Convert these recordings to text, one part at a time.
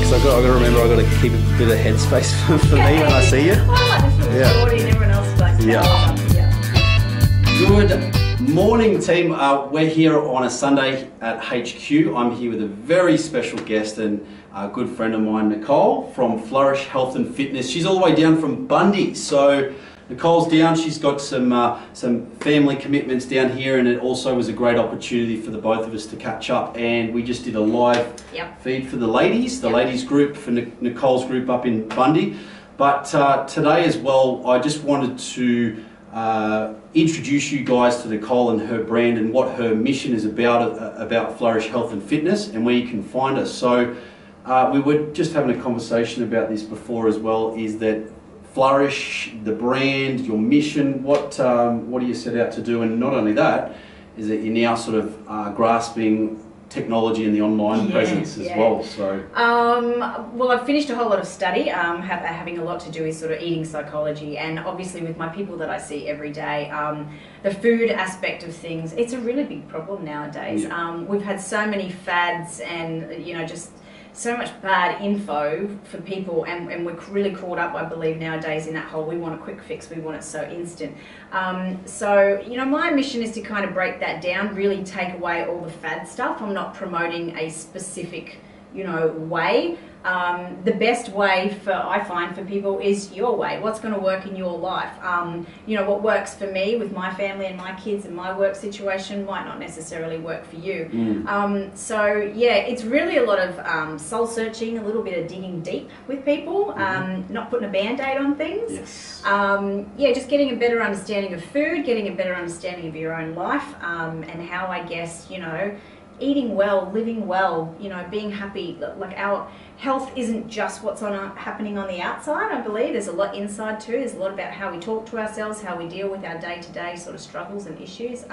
guess I've got to remember I've got to keep a bit of headspace for me when I see you. I like to feel shorty and everyone else likes to Good morning, team. We're here on a Sunday at HQ. I'm here with a very special guest and a good friend of mine, Nicole, from Flourish Health and Fitness. She's all the way down from Bundy. So Nicole's down, she's got some family commitments down here, and it also was a great opportunity for the both of us to catch up. And we just did a live feed for the ladies group, for Nicole's group up in Bundy. But today as well, I just wanted to introduce you guys to Nicole and her brand and what her mission is about Flourish Health and Fitness and where you can find us. So we were just having a conversation about this before as well, is that Flourish, the brand, your mission, what do you set out to do? And not only that, is that you're now sort of grasping technology and the online presence as well. So well, I've finished a whole lot of study, having a lot to do with sort of eating psychology, and obviously with my people that I see every day, the food aspect of things, it's a really big problem nowadays. We've had so many fads and just so much bad info for people, and we're really caught up, I believe, nowadays in that whole we want a quick fix, we want it so instant. So my mission is to kind of break that down, really take away all the fad stuff. I'm not promoting a specific way. The best way I find for people is your way. What's going to work in your life? What works for me with my family and my kids and my work situation might not necessarily work for you. So yeah, it's really a lot of soul searching, a little bit of digging deep with people, not putting a band-aid on things. Just getting a better understanding of food, getting a better understanding of your own life, and how, I guess, eating well, living well, being happy. Like, our health isn't just what's happening on the outside, I believe. There's a lot inside too. There's a lot about how we talk to ourselves, how we deal with our day-to-day sort of struggles and issues.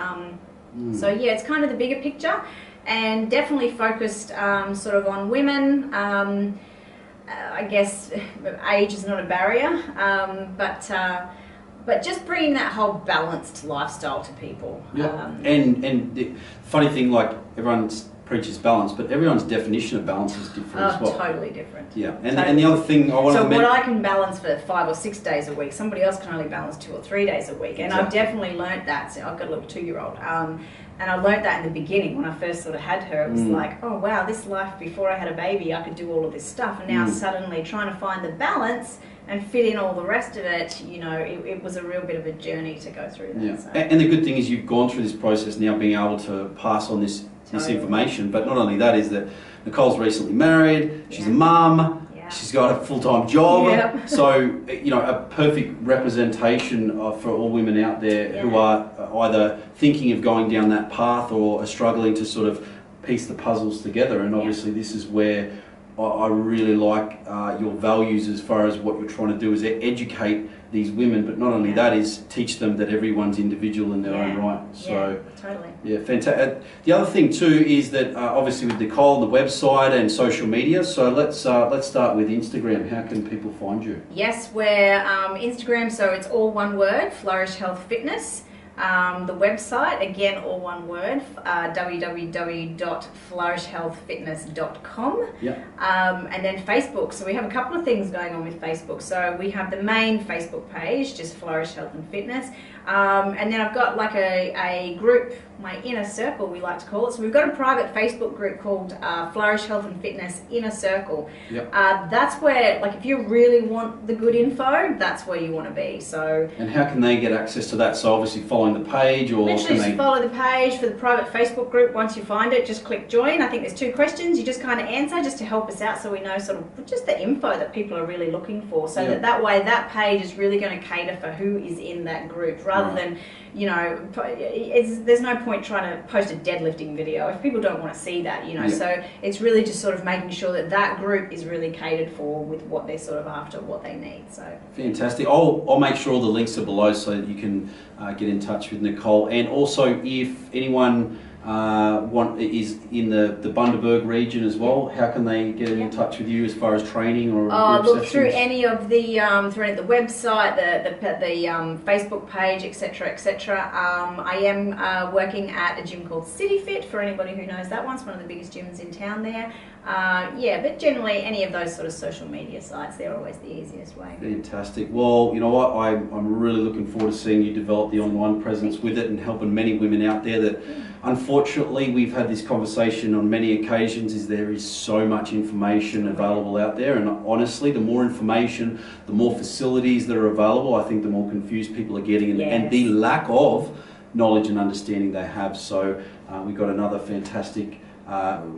So yeah, it's kind of the bigger picture, and definitely focused sort of on women. I guess age is not a barrier, but just bringing that whole balanced lifestyle to people. And the funny thing, like, everyone preaches balance, but everyone's definition of balance is different as well. Totally different. And the other thing I want to mention... So what I can balance for 5 or 6 days a week, somebody else can only balance 2 or 3 days a week. And I've definitely learnt that. So I've got a little 2-year-old. And I learnt that in the beginning when I first sort of had her. It was like, oh wow, this life before I had a baby, I could do all of this stuff. And now suddenly trying to find the balance and fit in all the rest of it, it was a real bit of a journey to go through that. So. And the good thing is you've gone through this process now, being able to pass on this information. But not only that, is that Nicole's recently married, she's a mum, she's got a full-time job. So, a perfect representation for all women out there who are either thinking of going down that path or are struggling to sort of piece the puzzles together. And obviously this is where I really like your values, as far as what you're trying to do is educate these women, but not only that, is teach them that everyone's individual in their own right. So totally. Fantastic. The other thing too is that obviously with Nicole, the website and social media. So let's start with Instagram. How can people find you? Yes, we're Instagram, so it's all one word, Flourish Health Fitness. The website, again, all one word, www.flourishhealthfitness.com. And then Facebook. So we have a couple of things going on with Facebook. So we have the main Facebook page, just Flourish Health and Fitness. And then I've got like a group, my inner circle, we like to call it. So we've got a private Facebook group called Flourish Health and Fitness Inner Circle. That's where, like, if you really want the good info, that's where you want to be. So. And how can they get access to that? So obviously following the page, or literally just follow the page for the private Facebook group. Once you find it, just click join. I think there's 2 questions you just kind of answer, just to help us out, so we know sort of just the info that people are really looking for. So that way, that page is really going to cater for who is in that group, rather than, there's no point trying to post a deadlifting video if people don't want to see that, So it's really just sort of making sure that that group is really catered for with what they're sort of after, what they need. So fantastic. I'll make sure all the links are below so that you can get in touch with Nicole. And also, if anyone is in the Bundaberg region as well, how can they get in touch with you as far as training or look through any of the the website, the Facebook page, etc., etc. I am working at a gym called City Fit, for anybody who knows that one. It's one of the biggest gyms in town there. Yeah, but generally any of those sort of social media sites, they're always the easiest way. Fantastic. Well, you know what, I'm really looking forward to seeing you develop the online presence with it and helping many women out there that unfortunately we've had this conversation on many occasions, is there is so much information available out there, and honestly the more information, the more facilities that are available, I think the more confused people are getting, and the lack of knowledge and understanding they have. So we've got another fantastic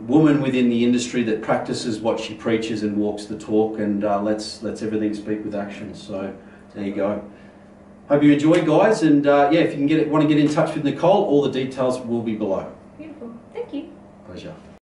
woman within the industry that practices what she preaches and walks the talk, and lets everything speak with action. So there you go. Hope you enjoy, guys, and yeah, if you can want to get in touch with Nicole, all the details will be below.